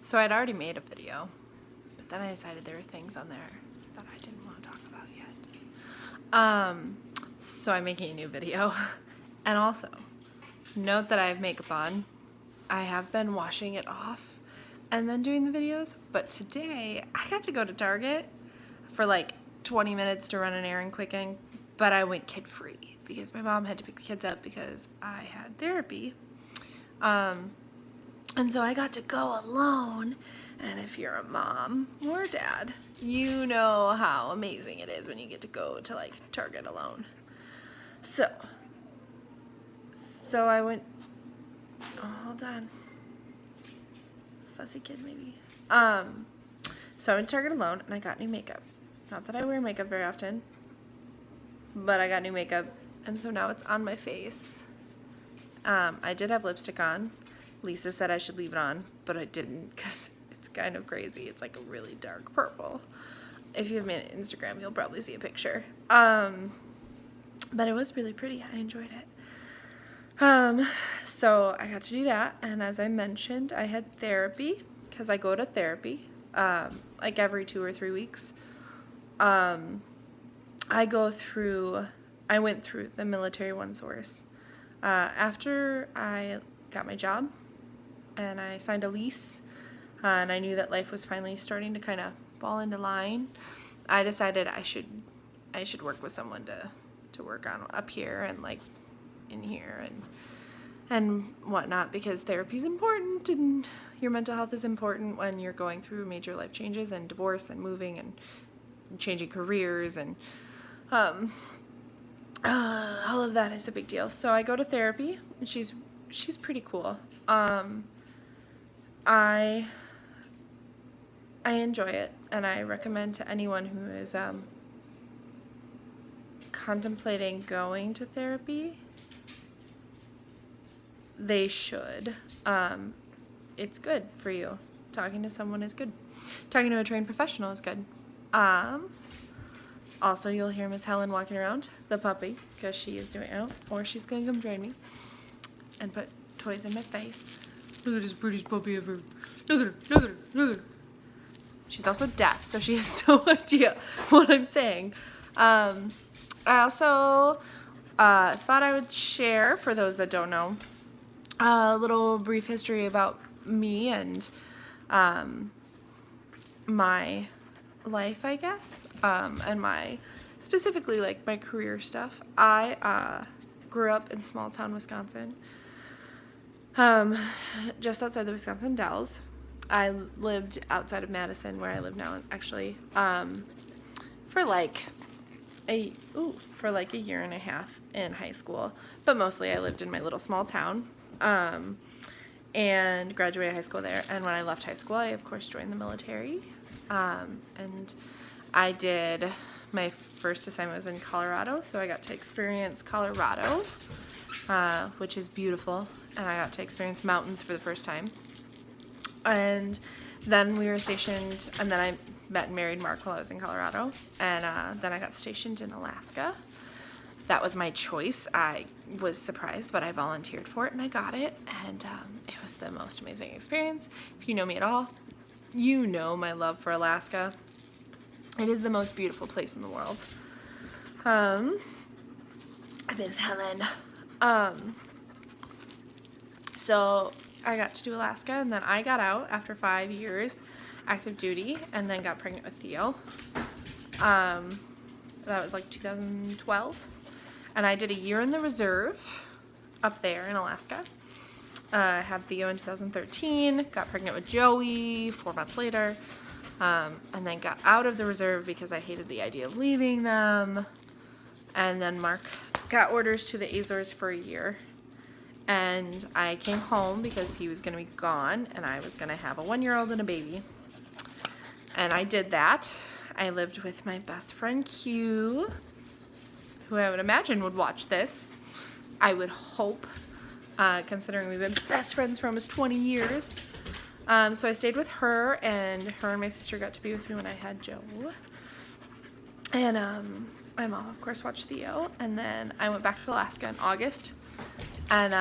So I'd already made a video, but then I decided there were things on there that I didn't want to talk about yet. So I'm making a new video. And also, note that I have makeup on. I have been washing it off and then doing the videos, but today I got to go to Target for like 20 minutes to run an errand quick, but I went kid-free because my mom had to pick the kids up because I had therapy. And so I got to go alone, and if you're a mom or a dad, you know how amazing it is when you get to go to like Target alone. So I went, oh, hold on, fussy kid maybe. So I went to Target alone and I got new makeup. Not that I wear makeup very often, but I got new makeup, and so now it's on my face. I did have lipstick on. Lisa said I should leave it on, but I didn't because it's kind of crazy. It's like a really dark purple. If you have me on Instagram, you'll probably see a picture. But it was really pretty. I enjoyed it. So I got to do that, and as I mentioned, I had therapy because I go to therapy like every 2 or 3 weeks. I went through the Military OneSource. After I got my job and I signed a lease, and I knew that life was finally starting to kind of fall into line, I decided I should work with someone to work on up here and like in here and whatnot, because therapy is important and your mental health is important when you're going through major life changes and divorce and moving and changing careers, and all of that is a big deal. So I go to therapy, and she's pretty cool. I enjoy it, and I recommend to anyone who is contemplating going to therapy, they should. It's good for you. Talking to someone is good. Talking to a trained professional is good. Also, you'll hear Miss Helen walking around, the puppy, because she is doing out, or she's going to come join me and put toys in my face. Look at this prettiest puppy ever. Look at her, look at her, look at her. She's also deaf, so she has no idea what I'm saying. I also thought I would share, for those that don't know, a little brief history about me and my life, I guess, and specifically like my career stuff. I grew up in small town Wisconsin, just outside the Wisconsin Dells. I lived outside of Madison, where I live now, actually, for like a year and a half in high school, but mostly I lived in my little small town, and graduated high school there. And when I left high school, I of course joined the military. And I did, my first assignment was in Colorado, so I got to experience Colorado, which is beautiful, and I got to experience mountains for the first time. And then we were stationed, and then I met and married Mark while I was in Colorado, and then I got stationed in Alaska. That was my choice. I was surprised, but I volunteered for it, and I got it, and it was the most amazing experience. If you know me at all, you know my love for Alaska. It is the most beautiful place in the world. Miss Helen. So I got to do Alaska, and then I got out after 5 years active duty, and then got pregnant with Theo. That was like 2012, and I did a year in the reserve up there in Alaska. I had Theo in 2013, got pregnant with Joey 4 months later, and then got out of the reserve because I hated the idea of leaving them. And then Mark got orders to the Azores for a year, and I came home because he was going to be gone, and I was going to have a 1-year-old and a baby. And I did that. I lived with my best friend Q, who I would imagine would watch this. I would hope. Considering we've been best friends for almost 20 years. So I stayed with her, and my sister got to be with me when I had Joe. And my mom, of course, watched Theo. And then I went back to Alaska in August. And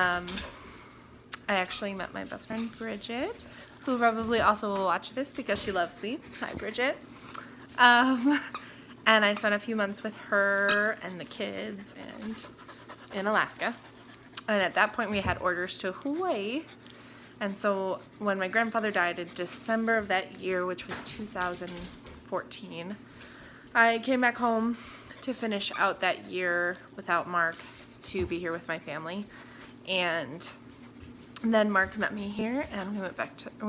I actually met my best friend Bridget, who probably also will watch this because she loves me. Hi, Bridget. And I spent a few months with her and the kids and in Alaska. And at that point, we had orders to Hawaii. And so when my grandfather died in December of that year, which was 2014, I came back home to finish out that year without Mark to be here with my family. And then Mark met me here, and we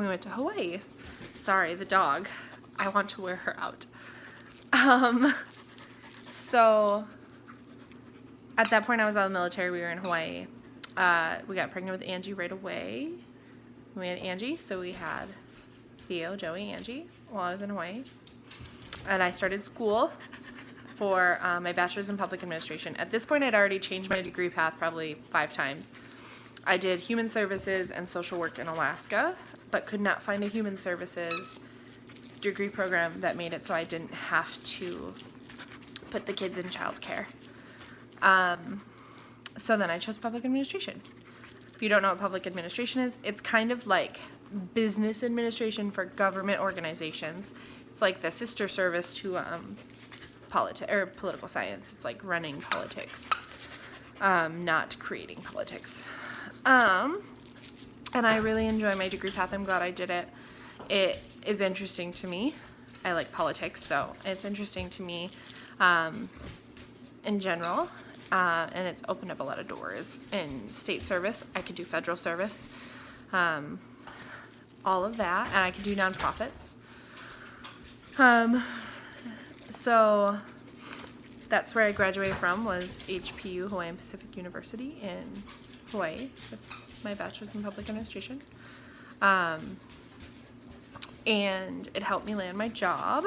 went to Hawaii. Sorry, the dog. I want to wear her out. So at that point I was out of the military. We were in Hawaii. We got pregnant with Angie right away. We had Angie, so we had Theo, Joey, Angie while I was in Hawaii. And I started school for my bachelor's in public administration. At this point I'd already changed my degree path probably 5 times. I did human services and social work in Alaska, but could not find a human services degree program that made it so I didn't have to put the kids in childcare. So then I chose public administration. If you don't know what public administration is, it's kind of like business administration for government organizations. It's like the sister service to political science. It's like running politics, not creating politics. And I really enjoy my degree path. I'm glad I did it. It is interesting to me. I like politics, so it's interesting to me in general. And it's opened up a lot of doors in state service. I could do federal service, all of that, and I could do nonprofits. So that's where I graduated from, was HPU, Hawaiian Pacific University in Hawaii, with my bachelor's in public administration. And it helped me land my job,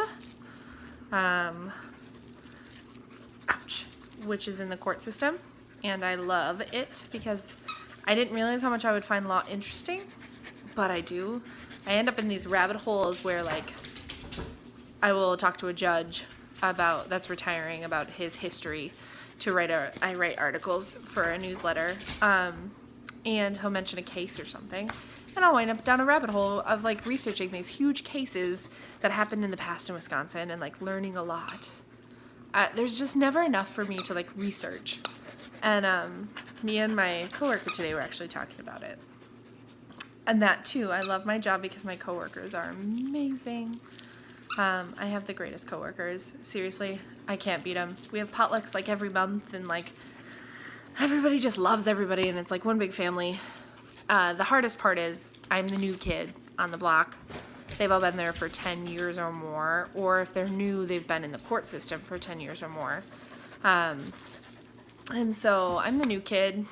which is in the court system, and I love it because I didn't realize how much I would find law interesting, but I do. I end up in these rabbit holes where, like, I will talk to a judge that's retiring about his history I write articles for a newsletter, and he'll mention a case or something, and I'll wind up down a rabbit hole of, like, researching these huge cases that happened in the past in Wisconsin and, like, learning a lot. There's just never enough for me to, like, research. And me and my coworker today were actually talking about it. And that, too, I love my job because my coworkers are amazing. I have the greatest coworkers. Seriously, I can't beat them. We have potlucks, like, every month, and, like, everybody just loves everybody, and it's, like, one big family. The hardest part is I'm the new kid on the block. They've all been there for 10 years or more, or if they're new, they've been in the court system for 10 years or more. And so I'm the new kid,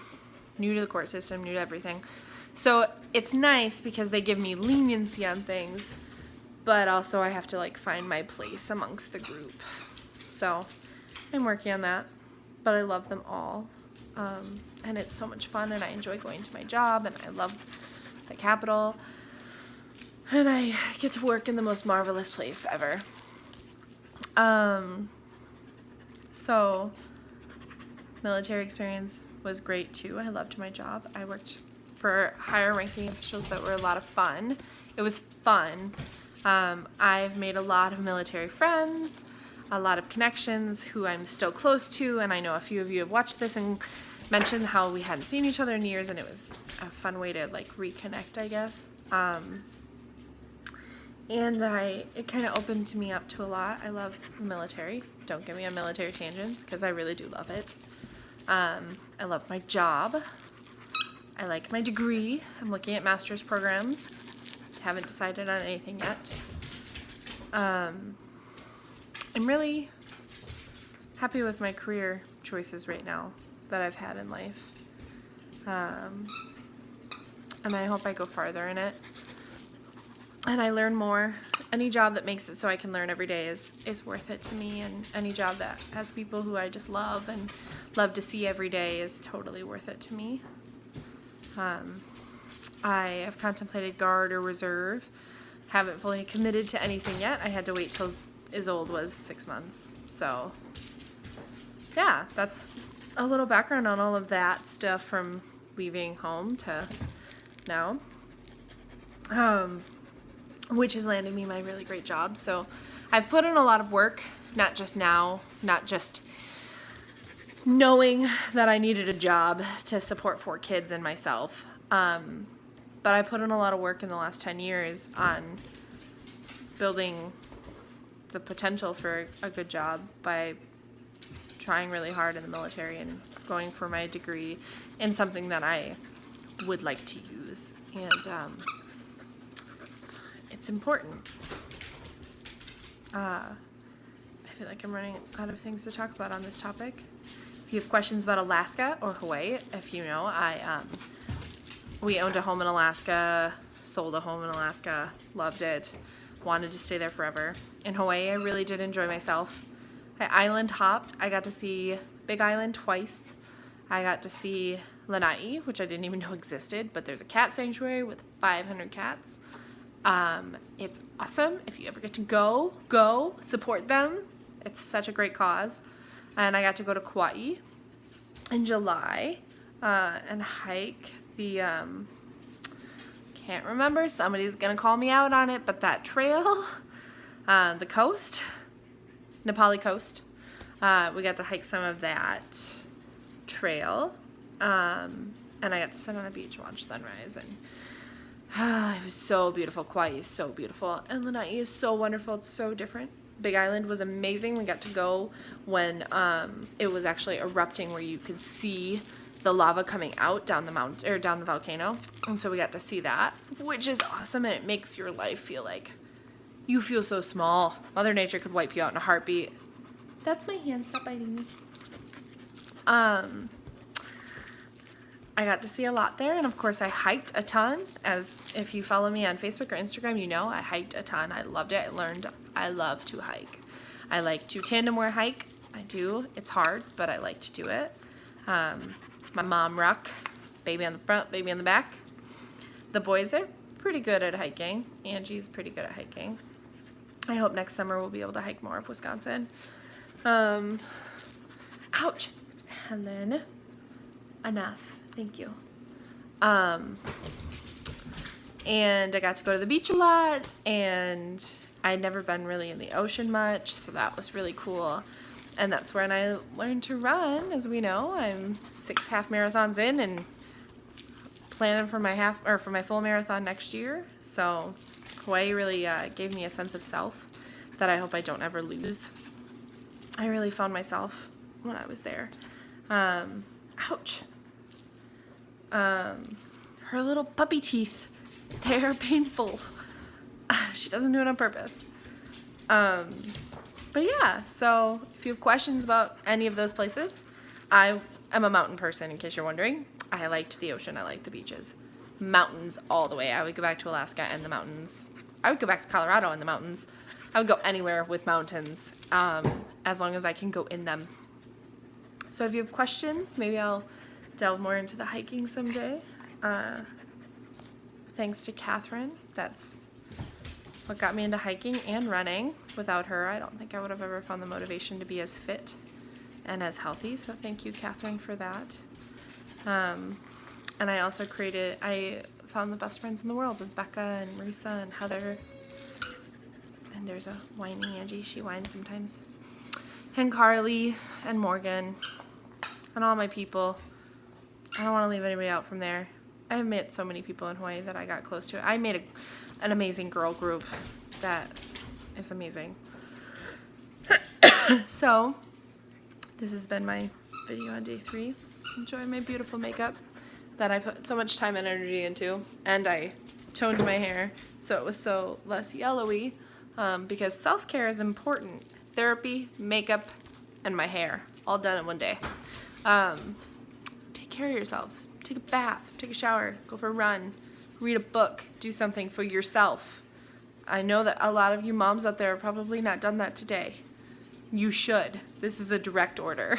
new to the court system, new to everything. So it's nice because they give me leniency on things, but also I have to, like, find my place amongst the group. So I'm working on that, but I love them all. And it's so much fun, and I enjoy going to my job, and I love the Capitol. And I get to work in the most marvelous place ever. So military experience was great too. I loved my job. I worked for higher ranking officials that were a lot of fun. It was fun. I've made a lot of military friends, a lot of connections who I'm still close to, and I know a few of you have watched this and mentioned how we hadn't seen each other in years, and it was a fun way to, like, reconnect, I guess. And it kind of opened me up to a lot. I love the military. Don't get me on military tangents, because I really do love it. I love my job. I like my degree. I'm looking at master's programs. Haven't decided on anything yet. I'm really happy with my career choices right now that I've had in life. And I hope I go farther in it. And I learn more. Any job that makes it so I can learn every day is worth it to me, and any job that has people who I just love and love to see every day is totally worth it to me. I have contemplated Guard or Reserve. Haven't fully committed to anything yet. I had to wait till Isolde was 6 months. So, yeah, that's a little background on all of that stuff from leaving home to now, which has landed me my really great job. So I've put in a lot of work, not just now, not just knowing that I needed a job to support 4 kids and myself, but I put in a lot of work in the last 10 years on building the potential for a good job by trying really hard in the military and going for my degree in something that I would like to use. And it's important. I feel like I'm running out of things to talk about on this topic. If you have questions about Alaska or Hawaii, if you know, we owned a home in Alaska, sold a home in Alaska, loved it, wanted to stay there forever. In Hawaii, I really did enjoy myself. I island hopped. I got to see Big Island twice. I got to see Lanai, which I didn't even know existed, but there's a cat sanctuary with 500 cats. It's awesome. If you ever get to go support them. It's such a great cause. And I got to go to Kauai in July and hike the, can't remember, somebody's going to call me out on it, but that trail, the coast, Nepali coast, we got to hike some of that trail, and I got to sit on a beach and watch sunrise, and it was so beautiful. Kauai is so beautiful, and Lanai is so wonderful. It's so different. Big Island was amazing. We got to go when it was actually erupting, where you could see the lava coming out down the mountain or down the volcano, and so we got to see that, which is awesome, and it makes your life feel like you feel so small. Mother Nature could wipe you out in a heartbeat. That's my hand. Stop biting me. I got to see a lot there, and of course I hiked a ton. As if you follow me on Facebook or Instagram, you know I hiked a ton. I loved it. I love to hike. I like to tandem wear hike. I do. It's hard, but I like to do it. My mom ruck, baby on the front, baby on the back. The boys are pretty good at hiking. Angie's pretty good at hiking. I hope next summer we'll be able to hike more of Wisconsin. Ouch. Helen. Enough. Thank you. And I got to go to the beach a lot, and I'd never been really in the ocean much, so that was really cool. And that's when I learned to run. As we know, I'm 6 half marathons in and planning for my full marathon next year. So Hawaii really gave me a sense of self that I hope I don't ever lose. I really found myself when I was there. Ouch. Her little puppy teeth, they are painful. She doesn't do it on purpose. But yeah, so if you have questions about any of those places, I am a mountain person, in case you're wondering. I liked the ocean. I liked the beaches. Mountains all the way. I would go back to Alaska and the mountains. I would go back to Colorado and the mountains. I would go anywhere with mountains, as long as I can go in them. So if you have questions, maybe I'll delve more into the hiking someday. Thanks to Catherine. That's what got me into hiking and running. Without her, I don't think I would have ever found the motivation to be as fit and as healthy. So thank you, Catherine, for that. And I also I found the best friends in the world with Becca and Marisa and Heather. And there's a whiny Angie. She whines sometimes. And Carly and Morgan and all my people. I don't want to leave anybody out from there. I have met so many people in Hawaii that I got close to. I made an amazing girl group that is amazing. So, this has been my video on day 3. Enjoy my beautiful makeup that I put so much time and energy into. And I toned my hair so it was so less yellowy, because self-care is important. Therapy, makeup, and my hair, all done in one day. Take care of yourselves. Take a bath, take a shower, go for a run, read a book, do something for yourself. I know that a lot of you moms out there have probably not done that today. You should. This is a direct order.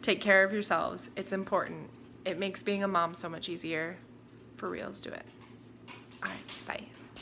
Take care of yourselves. It's important. It makes being a mom so much easier. For reals, do it. All right, bye.